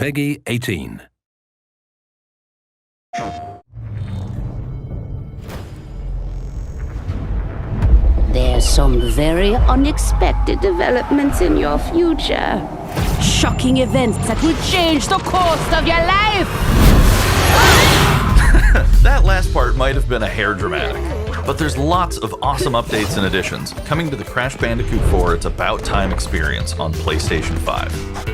Peggy 18. There's some very unexpected developments in your future. Shocking events that will change the course of your life! That last part might have been a hair dramatic, but there's lots of awesome updates and additions coming to the Crash Bandicoot 4 It's About Time experience on PlayStation 5.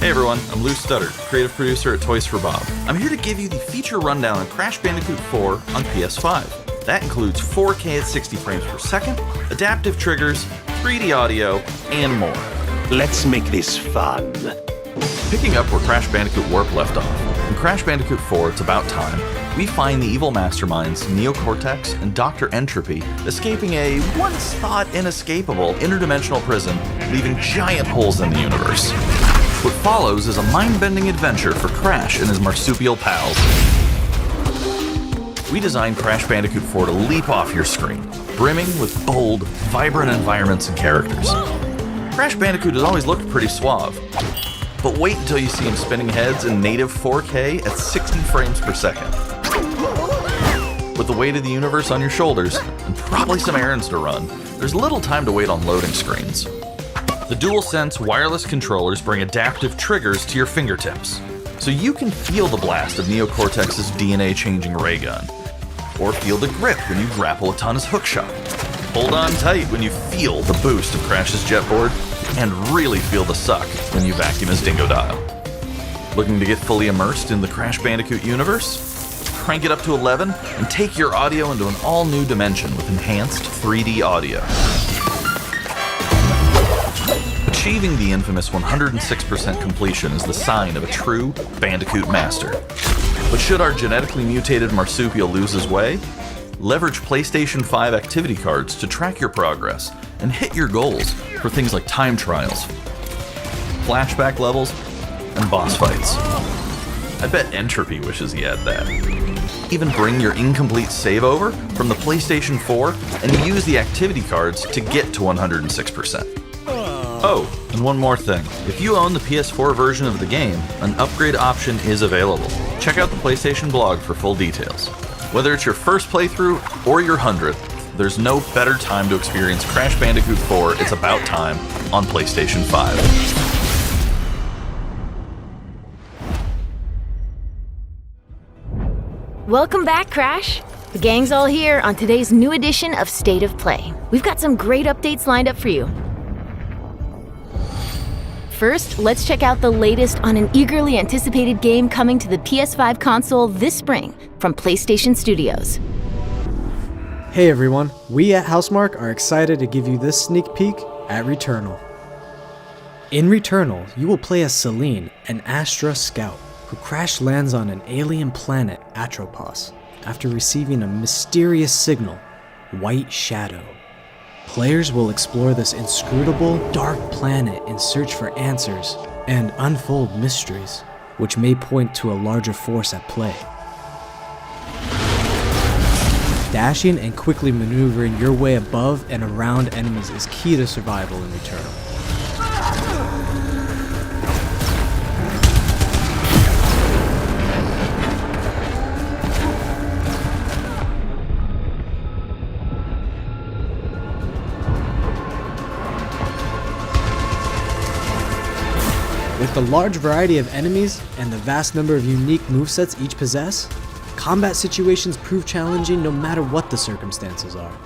Hey everyone, I'm Lou Studdard, creative producer at Toys for Bob. I'm here to give you the feature rundown on Crash Bandicoot 4 on PS5. That includes 4K at 60 frames per second, adaptive triggers, 3D audio, and more. Let's make this fun. Picking up where Crash Bandicoot Warp left off, in Crash Bandicoot 4 It's About Time, we find the evil masterminds Neo-Cortex and Dr. Entropy escaping a once-thought inescapable interdimensional prison, leaving giant holes in the universe. What follows is a mind-bending adventure for Crash and his marsupial pals. We designed Crash Bandicoot 4 to leap off your screen, brimming with bold, vibrant environments and characters. Crash Bandicoot has always looked pretty suave, but wait until you see him spinning heads in native 4K at 60 frames per second. With the weight of the universe on your shoulders, and probably some errands to run, there's little time to wait on loading screens. The DualSense wireless controllers bring adaptive triggers to your fingertips, so you can feel the blast of Neo-Cortex's DNA-changing ray gun, or feel the grip when you grapple a Tana's hookshot. Hold on tight when you feel the boost of Crash's jetboard, and really feel the suck when you vacuum his Dingodile. Looking to get fully immersed in the Crash Bandicoot universe? Crank it up to 11 and take your audio into an all-new dimension with enhanced 3D audio. Achieving the infamous 106% completion is the sign of a true Bandicoot master. But should our genetically mutated marsupial lose his way? Leverage PlayStation 5 activity cards to track your progress and hit your goals for things like time trials, flashback levels, and boss fights. I bet Entropy wishes he had that. Even bring your incomplete save over from the PlayStation 4 and use the activity cards to get to 106%. Oh, and one more thing. If you own the PS4 version of the game, an upgrade option is available. Check out the PlayStation blog for full details. Whether it's your first playthrough or your 100th, there's no better time to experience Crash Bandicoot 4 It's About Time on PlayStation 5. Welcome back, Crash! The gang's all here on today's new edition of State of Play. We've got some great updates lined up for you. First, let's check out the latest on an eagerly anticipated game coming to the PS5 console this spring from PlayStation Studios. Hey everyone, we at Housemarque are excited to give you this sneak peek at Returnal. In Returnal, you will play as Celine, an Astra scout, who crash lands on an alien planet, Atropos, after receiving a mysterious signal, White Shadow. Players will explore this inscrutable, dark planet in search for answers and unfold mysteries, which may point to a larger force at play. Dashing and quickly maneuvering your way above and around enemies is key to survival in Returnal. With the large variety of enemies and the vast number of unique movesets each possess, combat situations prove challenging no matter what the circumstances are.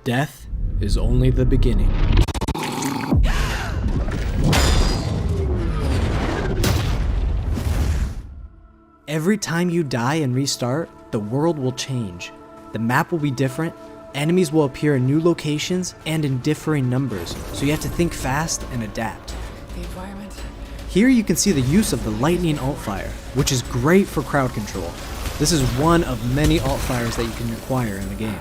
Death is only the beginning. Every time you die and restart, the world will change. The map will be different, enemies will appear in new locations and in differing numbers, so you have to think fast and adapt. The environment. Here you can see the use of the lightning alt-fire, which is great for crowd control. This is one of many alt-fires that you can acquire in the game.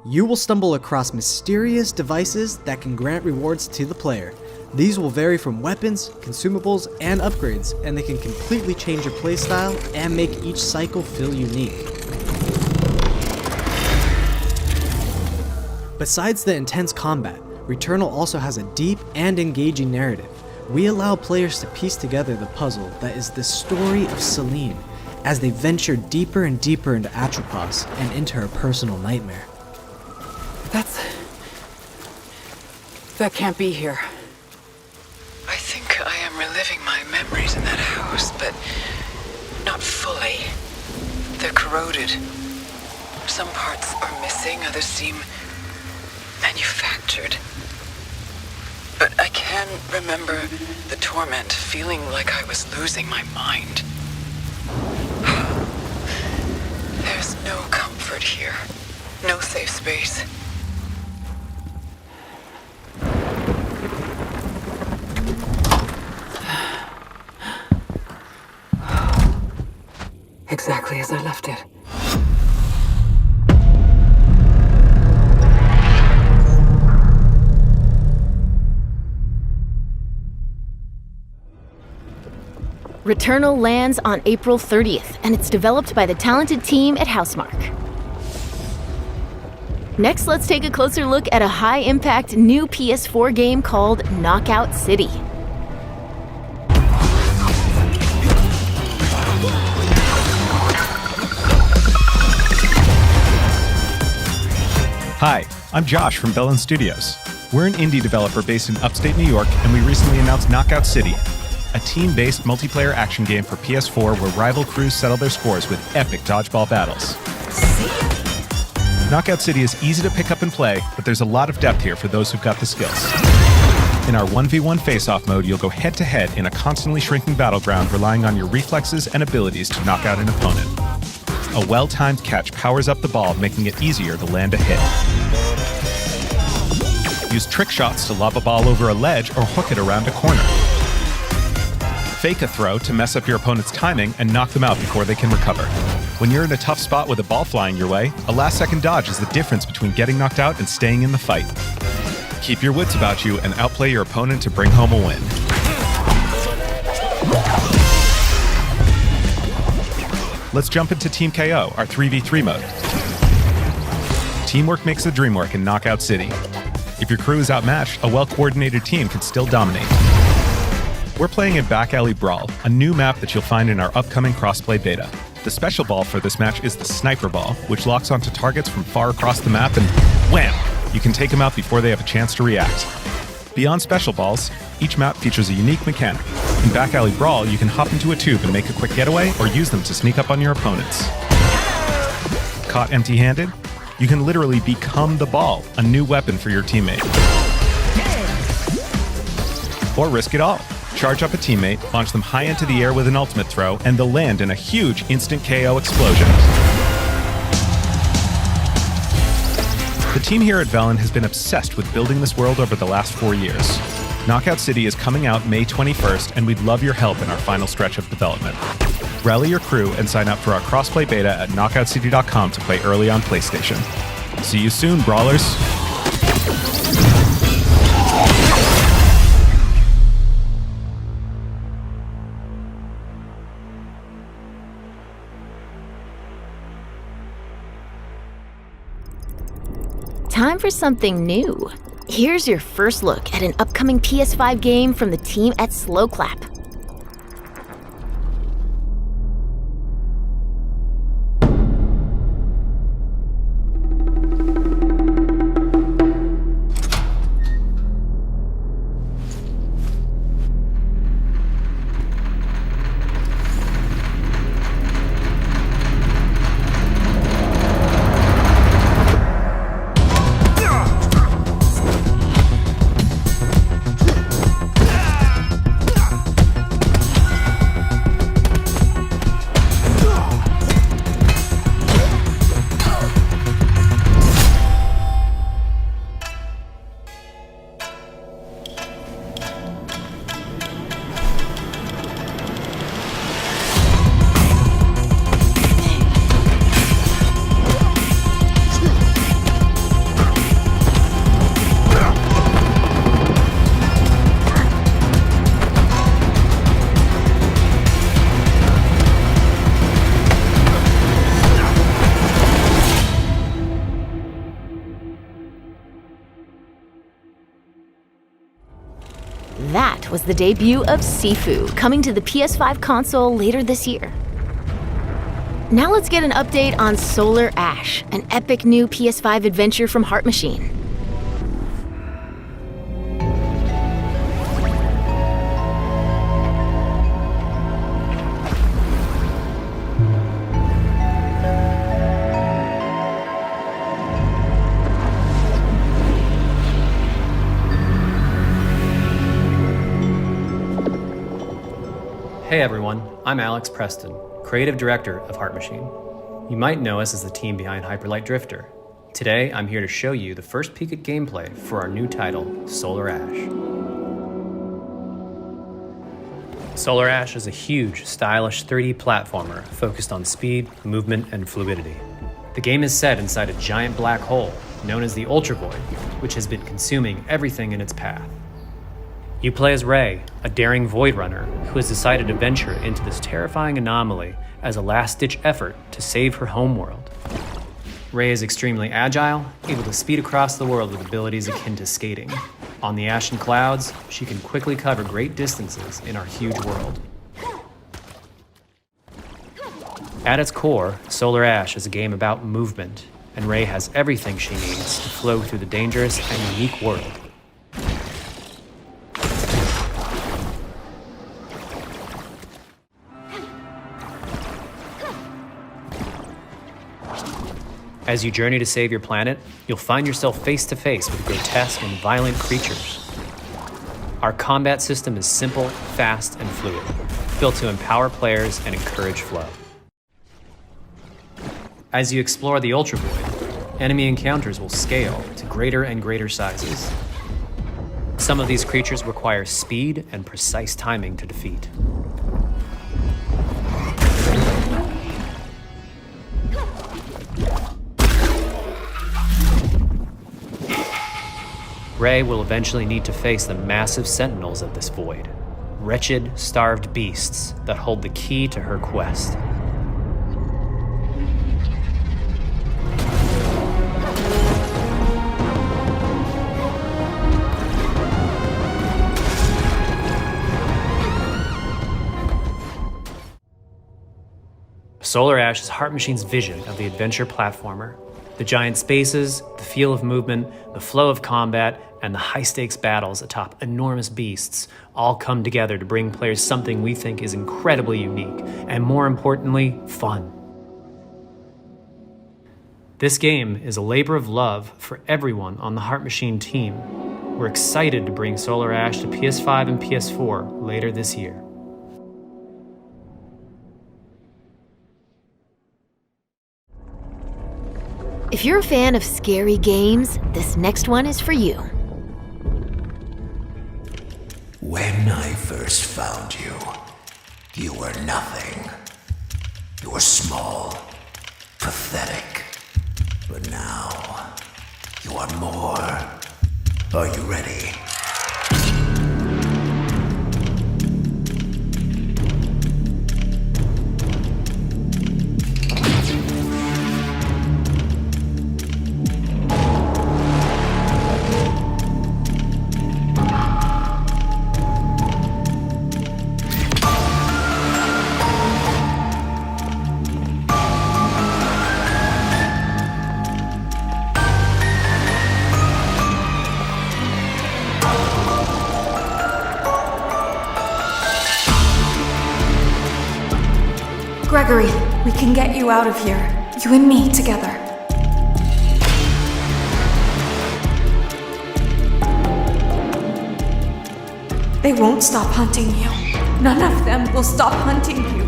You will stumble across mysterious devices that can grant rewards to the player. These will vary from weapons, consumables, and upgrades, and they can completely change your playstyle and make each cycle feel unique. Besides the intense combat, Returnal also has a deep and engaging narrative. We allow players to piece together the puzzle that is the story of Celine as they venture deeper and deeper into Atropos and into her personal nightmare. That can't be here. I think I am reliving my memories in that house, but not fully. They're corroded. Some parts are missing, others seem manufactured. But I can remember the torment, feeling like I was losing my mind. There's no comfort here. No safe space. Exactly as I left it. Returnal lands on April 30th, and it's developed by the talented team at Housemarque. Next, let's take a closer look at a high-impact new PS4 game called Knockout City. Hi, I'm Josh from Bellin Studios. We're an indie developer based in upstate New York, and we recently announced Knockout City, a team-based multiplayer action game for PS4 where rival crews settle their scores with epic dodgeball battles. Knockout City is easy to pick up and play, but there's a lot of depth here for those who've got the skills. In our 1v1 face-off mode, you'll go head-to-head in a constantly shrinking battleground, relying on your reflexes and abilities to knock out an opponent. A well-timed catch powers up the ball, making it easier to land a hit. Use trick shots to lob a ball over a ledge or hook it around a corner. Fake a throw to mess up your opponent's timing and knock them out before they can recover. When you're in a tough spot with a ball flying your way, a last-second dodge is the difference between getting knocked out and staying in the fight. Keep your wits about you and outplay your opponent to bring home a win. Let's jump into Team KO, our 3v3 mode. Teamwork makes the dream work in Knockout City. If your crew is outmatched, a well-coordinated team can still dominate. We're playing in Back Alley Brawl, a new map that you'll find in our upcoming crossplay beta. The special ball for this match is the Sniper Ball, which locks onto targets from far across the map and wham! You can take them out before they have a chance to react. Beyond special balls, each map features a unique mechanic. In Back Alley Brawl, you can hop into a tube and make a quick getaway or use them to sneak up on your opponents. Caught empty-handed? You can literally become the ball, a new weapon for your teammate. Or risk it all. Charge up a teammate, launch them high into the air with an ultimate throw, and they'll land in a huge instant KO explosion. The team here at Bellin has been obsessed with building this world over the last 4 years. Knockout City is coming out May 21st, and we'd love your help in our final stretch of development. Rally your crew and sign up for our crossplay beta at knockoutcity.com to play early on PlayStation. See you soon, brawlers! Time for something new. Here's your first look at an upcoming PS5 game from the team at Slow Clap. Ondoyant was the debut of Sifu, coming to the PS5 console later this year. Now let's get an update on Solar Ash, an epic new PS5 adventure from Heart Machine. Hey everyone, I'm Alex Preston, creative director of Heart Machine. You might know us as the team behind Hyperlight Drifter. Today, I'm here to show you the first peek at gameplay for our new title, Solar Ash. Solar Ash is a huge, stylish 3D platformer focused on speed, movement, and fluidity. The game is set inside a giant black hole known as the Ultra Void, which has been consuming everything in its path. You play as Ray, a daring Void Runner who has decided to venture into this terrifying anomaly as a last-ditch effort to save her homeworld. Ray is extremely agile, able to speed across the world with abilities akin to skating. On the ashen clouds, she can quickly cover great distances in our huge world. At its core, Solar Ash is a game about movement, and Ray has everything she needs to flow through the dangerous and unique world. As you journey to save your planet, you'll find yourself face to face with grotesque and violent creatures. Our combat system is simple, fast, and fluid, built to empower players and encourage flow. As you explore the Ultra Void, enemy encounters will scale to greater and greater sizes. Some of these creatures require speed and precise timing to defeat. Ray will eventually need to face the massive sentinels of this void, wretched, starved beasts that hold the key to her quest. Solar Ash is Heart Machine's vision of the adventure platformer. The giant spaces, the feel of movement, the flow of combat, and the high-stakes battles atop enormous beasts all come together to bring players something we think is incredibly unique, and more importantly, fun. This game is a labor of love for everyone on the Heart Machine team. We're excited to bring Solar Ash to PS5 and PS4 later this year. If you're a fan of scary games, this next one is for you. When I first found you, you were nothing. You were small, pathetic. But now, you are more. Are you ready? Gregory, we can get you out of here. You and me together. They won't stop hunting you. None of them will stop hunting you.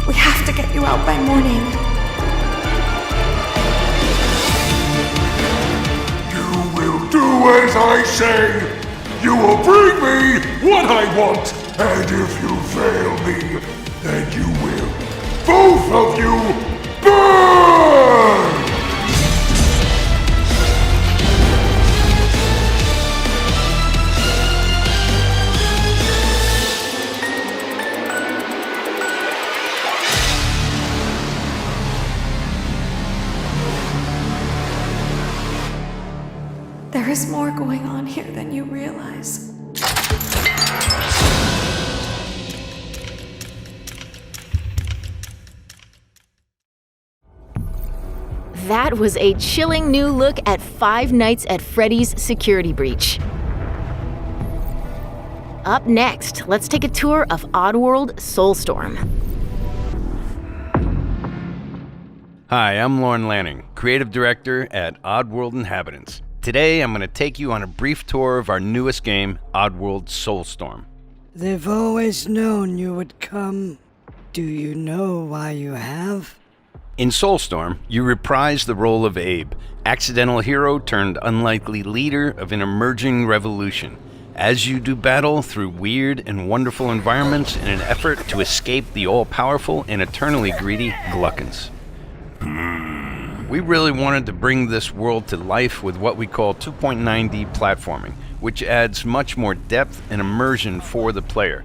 We have to get you out by morning. Do as I say! You will bring me what I want! And if you fail me, then you will, both of you, burn! is more going on here than you realize. That was a chilling new look at Five Nights at Freddy's security breach. Up next, let's take a tour of Oddworld Soulstorm. Hi, I'm Lauren Lanning, Creative Director at Oddworld Inhabitants. Today, I'm going to take you on a brief tour of our newest game, Oddworld Soulstorm. They've always known you would come. Do you know why you have? In Soulstorm, you reprise the role of Abe, accidental hero turned unlikely leader of an emerging revolution, as you do battle through weird and wonderful environments in an effort to escape the all-powerful and eternally greedy Gluckins. We really wanted to bring this world to life with what we call 2.9D platforming, which adds much more depth and immersion for the player.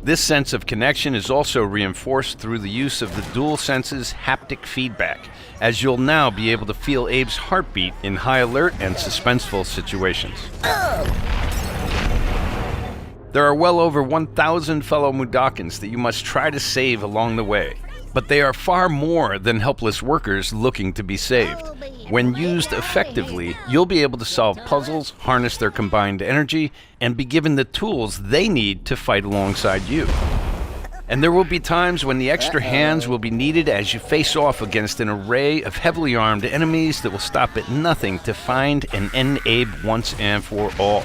This sense of connection is also reinforced through the use of the DualSense's haptic feedback, as you'll now be able to feel Abe's heartbeat in high alert and suspenseful situations. There are well over 1,000 fellow Mudokons that you must try to save along the way, but they are far more than helpless workers looking to be saved. When used effectively, you'll be able to solve puzzles, harness their combined energy, and be given the tools they need to fight alongside you. And there will be times when the extra hands will be needed as you face off against an array of heavily armed enemies that will stop at nothing to find and end Abe once and for all.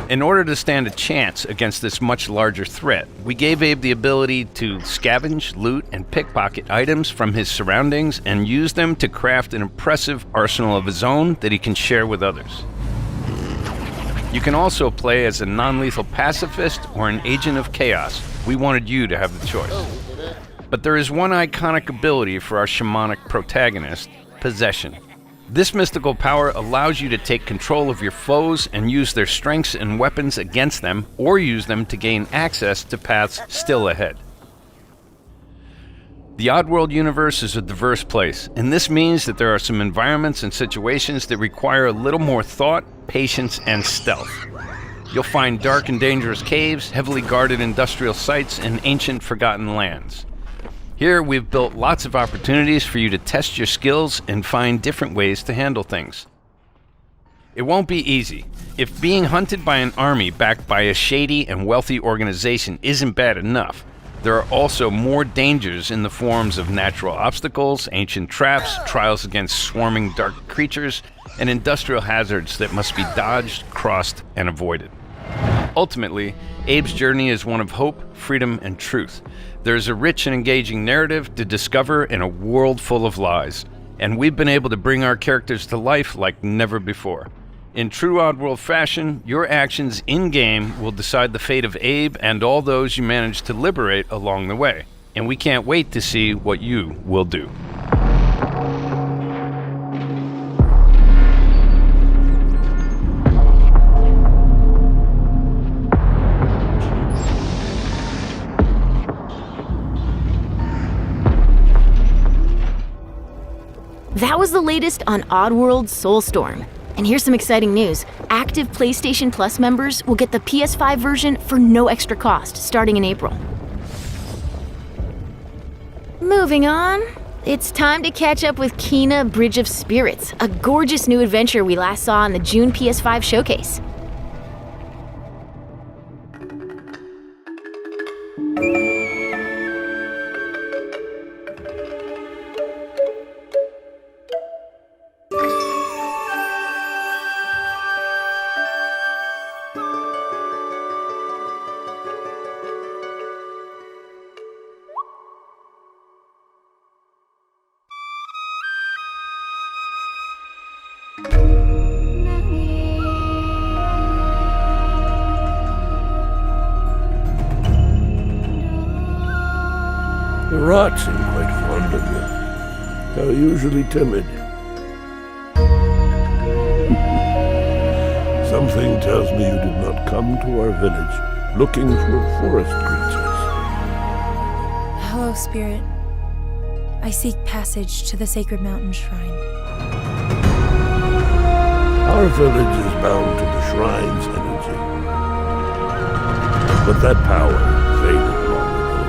In order to stand a chance against this much larger threat, we gave Abe the ability to scavenge, loot, and pickpocket items from his surroundings and use them to craft an impressive arsenal of his own that he can share with others. You can also play as a non-lethal pacifist or an agent of chaos. We wanted you to have the choice. But there is one iconic ability for our shamanic protagonist, Possession. This mystical power allows you to take control of your foes and use their strengths and weapons against them, or use them to gain access to paths still ahead. The Oddworld universe is a diverse place, and this means that there are some environments and situations that require a little more thought, patience, and stealth. You'll find dark and dangerous caves, heavily guarded industrial sites, and ancient forgotten lands. Here, we've built lots of opportunities for you to test your skills and find different ways to handle things. It won't be easy. If being hunted by an army backed by a shady and wealthy organization isn't bad enough, there are also more dangers in the forms of natural obstacles, ancient traps, trials against swarming dark creatures, and industrial hazards that must be dodged, crossed, and avoided. Ultimately, Abe's journey is one of hope, freedom, and truth. There's a rich and engaging narrative to discover in a world full of lies, and we've been able to bring our characters to life like never before. In true Oddworld fashion, your actions in-game will decide the fate of Abe and all those you manage to liberate along the way, and we can't wait to see what you will do. That was the latest on Oddworld Soulstorm. And here's some exciting news. Active PlayStation Plus members will get the PS5 version for no extra cost, starting in April. Moving on, it's time to catch up with Kena Bridge of Spirits, a gorgeous new adventure we last saw in the June PS5 showcase. The rats seem quite fond of you. They're usually timid. Something tells me you did not come to our village looking for forest creatures. Hello, Spirit. I seek passage to the sacred mountain shrine. Our village is bound to the shrine's energy. But that power faded long ago.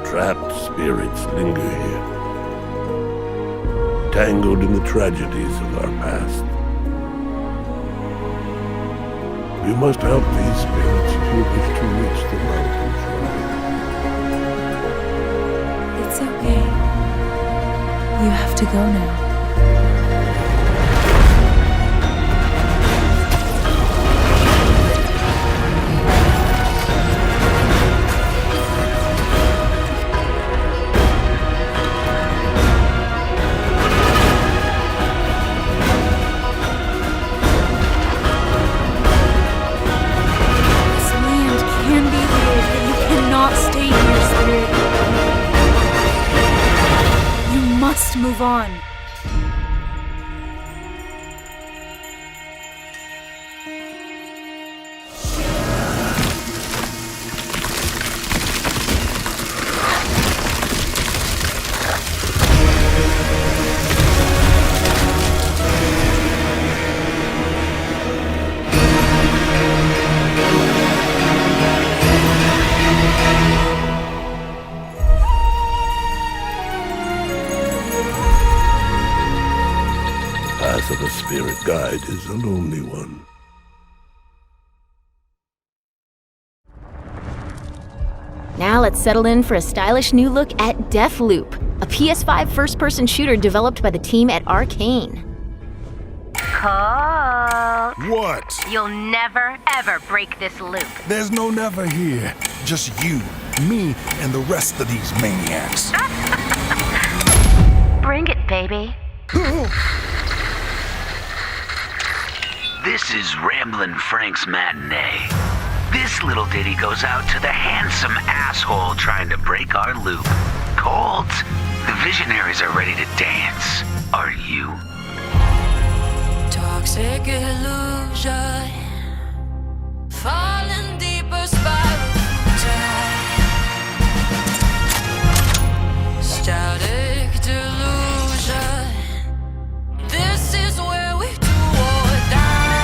Trapped spirits linger here, tangled in the tragedies of our past. You must help these spirits if you wish to reach the mountain shrine. It's okay. You have to go now. Move on. The path of a spirit guide is a lonely one. Now let's settle in for a stylish new look at Deathloop, a PS5 first-person shooter developed by the team at Arcane. Cole. What? You'll never, ever break this loop. There's no never here. Just you, me, and the rest of these maniacs. Bring it, baby. This is Ramblin' Frank's Matinee. This little ditty goes out to the handsome asshole trying to break our loop. Colt, the visionaries are ready to dance. Are you? Toxic illusion, falling deeper spiral time. Static delusion. This is where we do or die.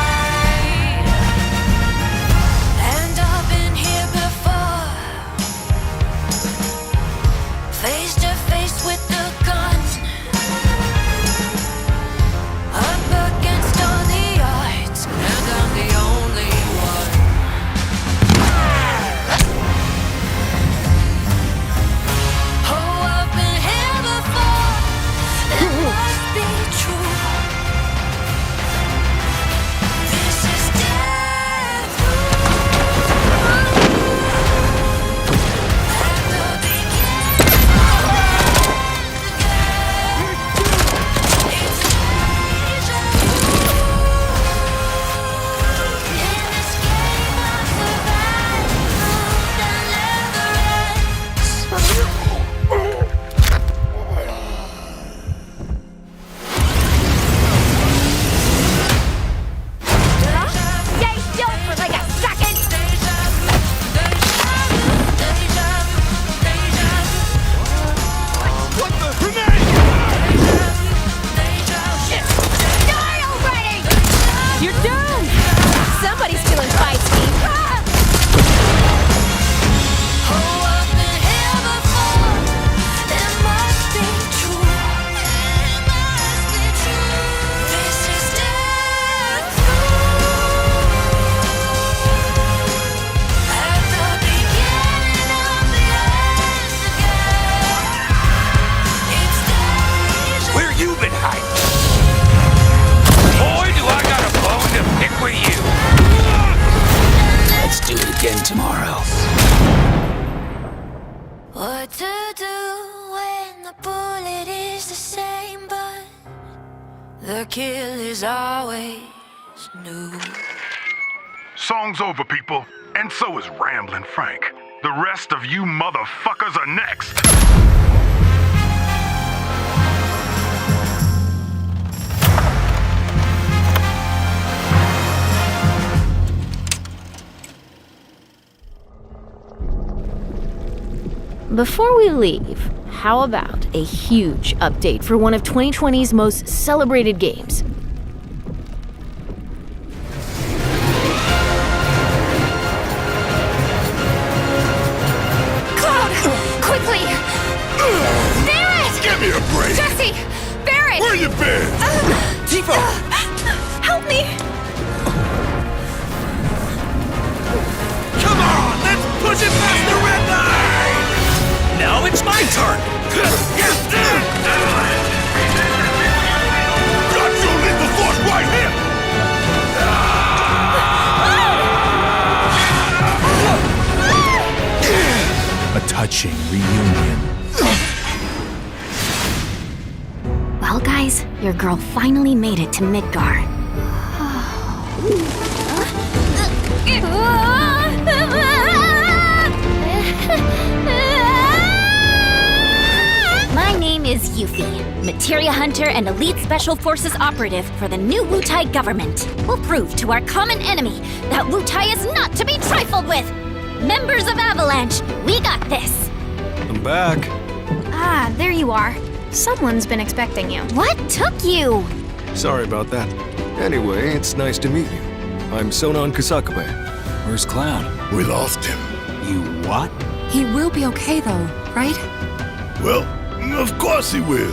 And I've been here before, face to face with the gun. Up against all the odds, and I'm the only one. Oh, I've been here before, it must be true. This is death. At the beginning it's deja vu. In this game of survival that never ends. Stay still for like a second. What the grenade? Die already! You're doomed! Somebody's feeling feisty. Oh, I've been here before. It must be true. It must be true. This is death. At the beginning of the end again. It's deja. Where you been hiding? Boy, do I got a bone to pick with you. Let's do it again tomorrow. What to do when the bullet is the same, but the kill is always new. Song's over, people. And so is Ramblin' Frank. The rest of you motherfuckers are next. Before we leave, how about a huge update for one of 2020's most celebrated games? Cloud! Quickly! Barrett! Give me a break! Jesse! Barrett! Where you been? Tifa! Help me! Come on, let's push it past the red line! Now it's my turn! Got your lethal force right here! A touching reunion. Well, guys, your girl finally made it to Midgar. My name is Yuffie, materia hunter and elite special forces operative for the new Wutai government. We'll prove to our common enemy that Wutai is not to be trifled with. Members of Avalanche, we got this. I'm back. Ah, there you are. Someone's been expecting you. What took you? Sorry about that. Anyway, it's nice to meet you. I'm Sonon Kusakabe. Where's Cloud? We lost him. You what? He will be okay, though, right? Well, of course he will.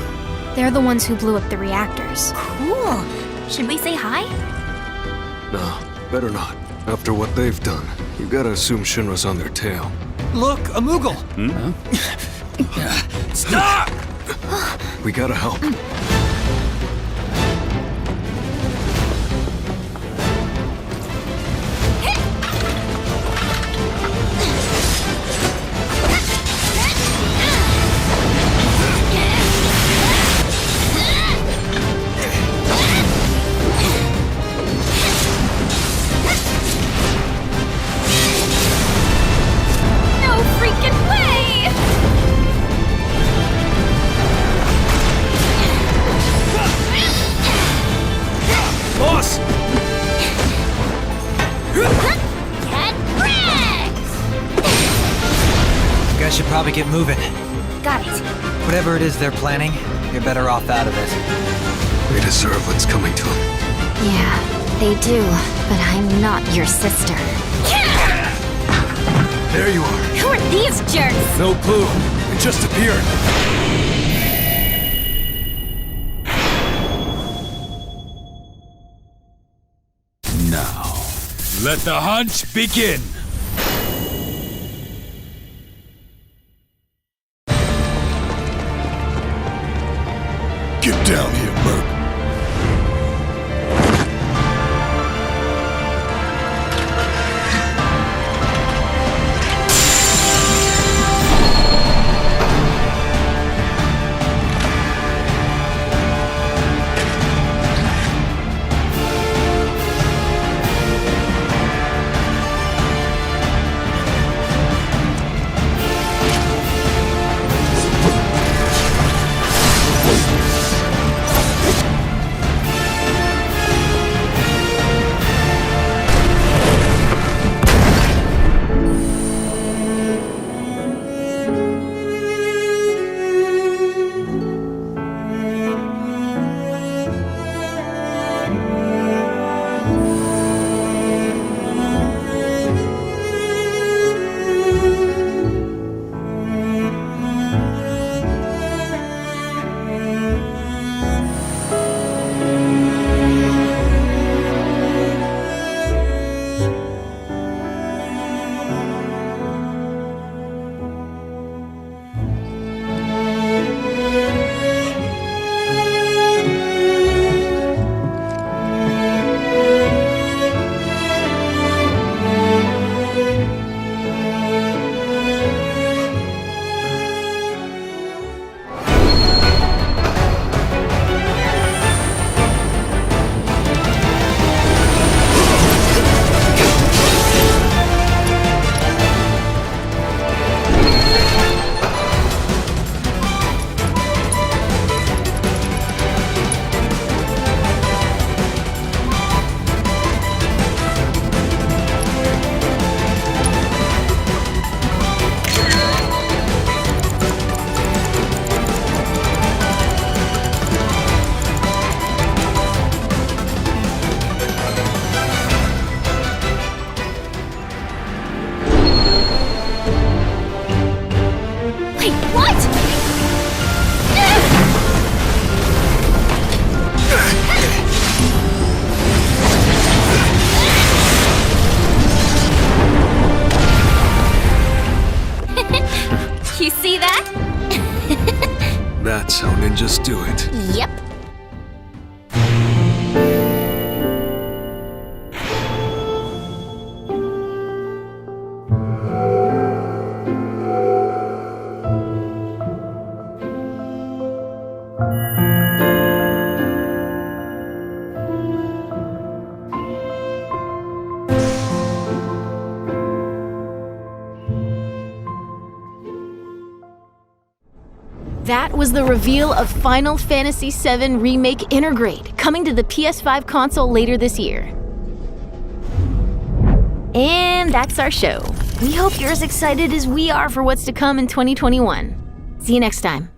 They're the ones who blew up the reactors. Cool. Should we say hi? No, better not. After what they've done, you gotta assume Shinra's on their tail. Look, a Moogle! Stop! We gotta help. No freaking way! Boss! Get wrecked! You guys should probably get moving. Got it. Whatever it is they're planning, you're better off out of it. We deserve what's coming to them. Yeah, they do, but I'm not your sister. There you are. Who are these jerks? No clue. It just appeared. Now, let the hunt begin. Get down here, Merc. That's how ninjas do it. Yep. That was the reveal of Final Fantasy VII Remake Intergrade, coming to the PS5 console later this year. And that's our show. We hope you're as excited as we are for what's to come in 2021. See you next time.